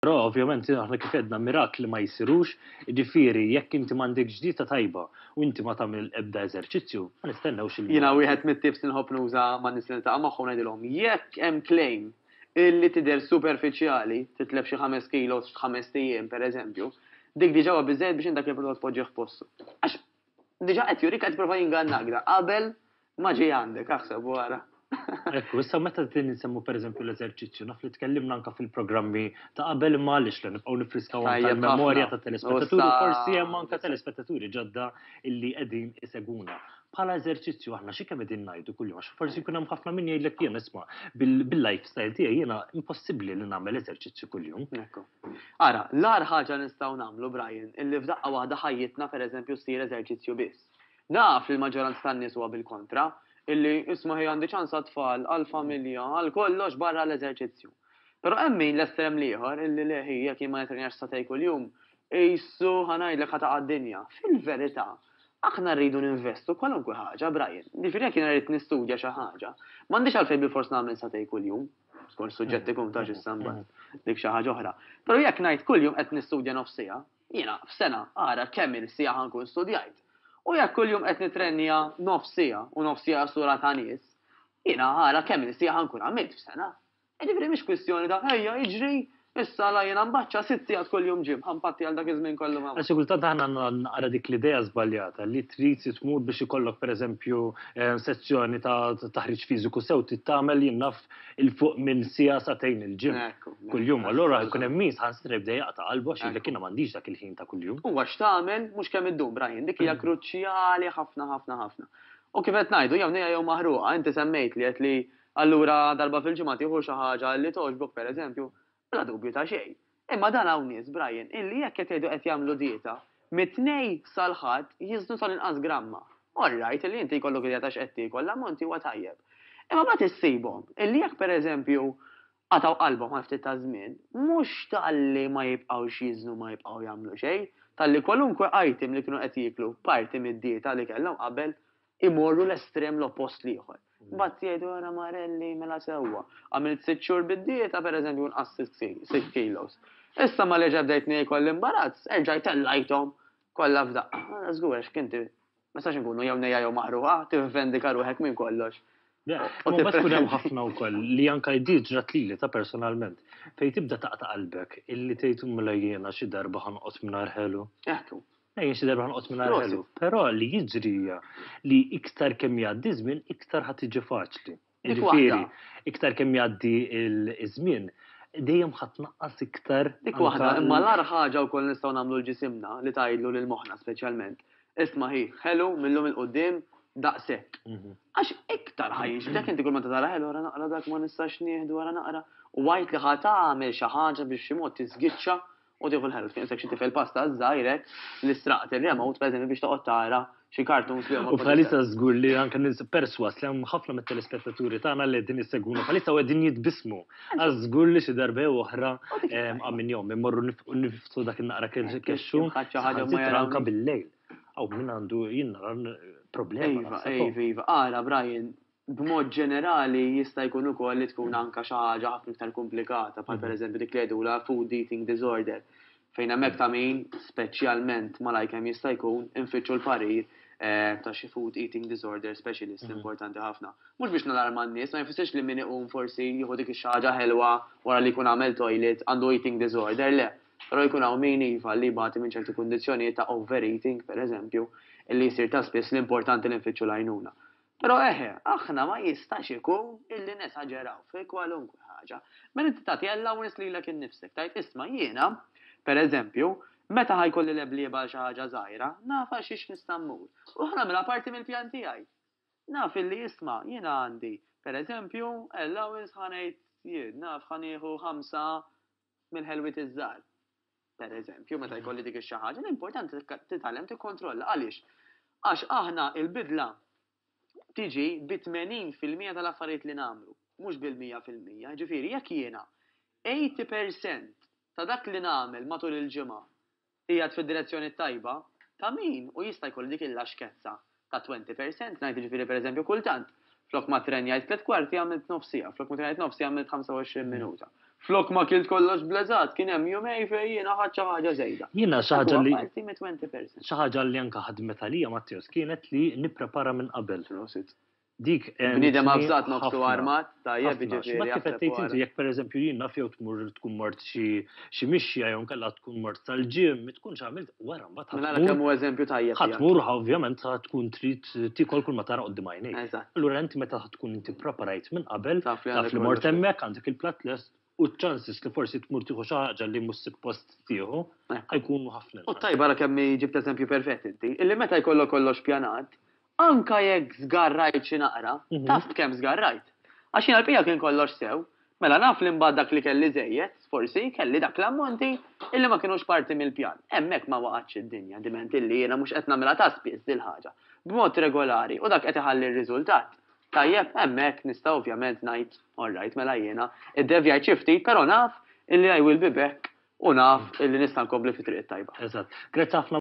Però ovvjament aħna kif għedna mirakli ma jsirux, jiġifieri jekk inti m'għandekx dieta tajba u inti ma tagħmel ebda eżerċizzju, ma nistennewx Jiena wieħed mit-tips li nħobb nuża ma' nies li niltaqa' magħhom ngħidilhom jekk hemm claim illi tidher superfiċjali titlef xi 5 kilos f'5 ijiem pereżempju, dik diġà huwa biżżejjed biex indak il-prodott tpoġġih f'postu. Għax diġà qed jurik qed tipprova jingannak da qabel ma ġej għandek aħseb wara. Ekku, issa meta din insemmu pereżempju l-eżerċizzju, naf li tkellimna anke fil-programmi ta' qabel m'għaliex li nibqgħu nifriskaw tal-memorja ta' telespettaturi, forsi hemm anke telespettaturi ġodda illi qegħdin iseguna. Bħala eżerċizzju aħna xi kemm qegħdin ngħidu kuljum għax forsi jkun hemm ħafna min jgħidlek jien isma' bil-lifestyle tiegħi jiena impossibbli li nagħmel eżerċizzju kuljum. Ekku. Ara, l-ar ħaġa nistgħu nagħmlu Brian, illi f'daqqa waħda ħajjitna pereżempju ssir eżerċizzju biss. Naf li l-maġġoranza tan-nies huwa bil-kontra, illi isma' ħej għandi ċans għat-tfal, għall-familja, għal kollox barra l-eżerċizzju. Però hemm min l-estrem ieħor illi leħi jekk jien ma nitrenjax satej kuljum, ejsu ħanajdlek ħataqa' d-dinja. Fil-verità, aħna rridu ninvestu kwalunkwe ħaġa, Brian. Ġifieri jekk jien rrid nistudja xi ħaġa, m'għandix għalfejn bil-fors nagħmel satej kuljum. Skont suġġett ikun ta' ġissamba dik xi ħaġa oħra. Però jekk ngħid kuljum qed nistudja nofs siegħa, jiena f'sena ara kemm il-siegħa ħankun studjajt. U jekk kuljum qed nitrenja nofs siegħa u nofs siegħa sura ta' nies, jiena ara kemm il-siegħa ħankun għamilt f'sena. Ġifieri mhix kwistjoni ta' ejja jiġri issa la jiena mbaċċa 6 sigħat kuljum ġim ħampatti għal dak iż-żmien kollu ma'. Għax kultant aħna naqra dik l-idea żbaljata li trid tmur biex ikollok pereżempju sezzjoni ta' taħriġ fiżiku sew tittamel jinnaf il-fuq minn siegħa satejn il-ġim kuljum. Allura jkun hemm min ħanstra jibda jaqta' qalbu għax jgħidlek jiena m'għandix dak il-ħin ta' kuljum. Huwa x'tagħmel mhux kemm iddum Brian, dik hija kruċjali ħafna ħafna ħafna. U kif qed ngħidu jew nejja jew maħruqa, inti semmejt li qed li allura darba fil-ġimgħa tieħu xi ħaġa li toġbok pereżempju, bla dubju ta' xejn. Imma dan hawn nies Brian illi jekk qed jgħidu qed jagħmlu dieta mit-tnej sal-ħadd jiżdu tal-inqas gramma. Orrajt illi inti jkollok idea ta' x'qed tiekol l-ammonti huwa tajjeb. Imma ma tissibhom illi jekk pereżempju qataw qalbhom għal ftit ta' żmien, mhux talli ma jibqgħux jiżnu ma jibqgħu jagħmlu xejn, talli kwalunkwe item li kienu qed jieklu parti mid-dieta li kellhom qabel imorru l-estrem l-oppost ieħor. Mbagħad jgħidu ara Marelli mela sewwa. Għamilt 6 xhur bid-dieta pereżempju nqas 6 kilos. Issa ma leġa bdejt ngħid l-imbarazz, erġajt tellajthom kollha f'daqqa. Żgur għax kinti ma sax inkunu jew nejja jew maħruqa, tivvendika ruħek minn kollox. Ma bas kun hemm ħafna wkoll li anke jdiet ġrat lili ta' personalment fejn tibda taqta' qalbek illi tgħid mela jiena xi darba ħanqos mingħajr ħelu. Eħku. Ejja xi darba ħanqos mingħajr ħelu. Però li jiġri li iktar kemm jgħaddi żmien iktar ħadd tiġi faċli. Jiġifieri iktar kemm jgħaddi l-żmien dejjem ħadd naqqas iktar. Dik waħda, imma l-ar ħaġa wkoll nistgħu nagħmlu l-ġisimna li tgħidlu lil moħħna speċjalment. Isma' hi, ħelu millum il-qudiem daqshekk. Għax iktar ħajjix, dak inti kull ma tara ħelu wara naqra dak ma nistax nieħdu wara naqra. U għajt li ħadd tagħmel xi ħaġa biex xi mod tiżgiċċa u tieħu l-ħelu. Kien xi tifel pasta żgħirek li straqt ir-remote pereżempju biex toqgħod tara xi cartoons li U bħalissa żgur li anke perswas li hemm ħafna mit-telespettaturi tagħna li qegħdin isegwuna bħalissa qegħdin jitbismu. Għaż żgur li xi darba oħra minn jom immorru niftu dak in-naqra kexxu anke bil-lejl. Aw min għandu jinnara problema. Iva, ara Brian, b'mod ġenerali jista' jkun ukoll li tkun anke xi ħaġa ħafna iktar komplikata, bħal pereżempju dik li jgħidula food eating disorder, fejn hemmhekk ta' min speċjalment malajk hemm jista' jkun infittxu l-parir ta' xi food eating disorder specialist importanti ħafna. Mhux biex nalarma n-nies, ma jfissirx li min iqum forsi jieħu dik ix-xi ħaġa ħelwa wara li jkun għamel toilet għandu eating disorder, le. Però jkun hawn min iva li bagħti minn ċerti kundizzjonijiet ta' overeating pereżempju, illi jsir ta' spiss l-importanti li nfittxu l-għajnuna. Però aħna ma jistax ikun illi nesaġeraw fi kwalunkwe ħaġa. Mela inti tagħti allowance lilek innifsek, tgħid isma' jiena, pereżempju, meta ħajkolli l-eblieba xi ħaġa żgħira, naf għax ix nista' mmur. U ħnamilha parti mill-pjan tiegħi. Naf illi isma' jiena għandi, pereżempju, allowance ħanejt jien, naf ħanieħu 5 mill-ħelwiet iż-żgħar. Pereżempju, meta jkolli dik ix-xi ħaġa, l-importanti titgħallem tikkontrolla. Għaliex? Għax aħna l-bidla tiġi b'80% tal-affarijiet li nagħmlu, mhux bil-100%. Ġifieri jekk jiena 80% ta' dak li nagħmel matul il-ġimgħa qiegħed fid-direzzjoni tajba, ta' min u jista' jkolli dik il-laxkezza ta' 20%, ngħid ġifieri pereżempju kultant. Flok ma trenjajt 3 kwarti għamilt nofsija, flok ma trenjajt nofsija għamilt 25 minuta. flok ma kilt kollox bleżat, kien hemm jumej fejn jiena ħadd xi ħaġa żejda. Jiena xi ħaġa li Parti me 20%. xi ħaġa li anke ħadmet għalija Mattios kienet li nipprepara minn qabel. Dik bniedem avżat nofsu armat, tajjeb jiġifieri. Ma kif qed tgħid inti jekk pereżempju jien naf jew tkun mort xi mixja jew nkella tkun mort tal-ġim, ma tkunx għamilt wara mbagħad. Mela kemm hu eżempju tajjeb. ħatmur ovvjament tkun trid tikol kull ma tara qudiem għajnejk. Eżatt. Allura inti meta tkun inti preparajt minn qabel, taf li mort hemmhekk għandek il-platt lest u ċ-chances li forsi tmur tieħu xi ħaġa li mhux suppost tieħu ħajkunu ħafna. U tajba kemm ġibt eżempju perfett inti, illi meta jkollok kollox pjanat, anka jekk żgarrajt xi naqra, taf kemm żgarrajt. Għax jiena l-pija kien kollox sew, mela naf li mbagħad dak li kelli żejjed, forsi kelli dak l-ammonti illi ma kinux parti mill-pjan. Hemmhekk ma waqgħetx id-dinja, diment illi jiena mhux qed nagħmilha ta' spiss dil ħaġa. B'mod regolari u dak qed iħalli r-riżultat. Tajjeb, hemmhekk nista' ovvjament ngħid, all right, mela jiena iddevjajt xi ftit, però naf illi I will be back u naf illi nista' nkompli fi triq tajba. Eżatt. Grazzi ħafna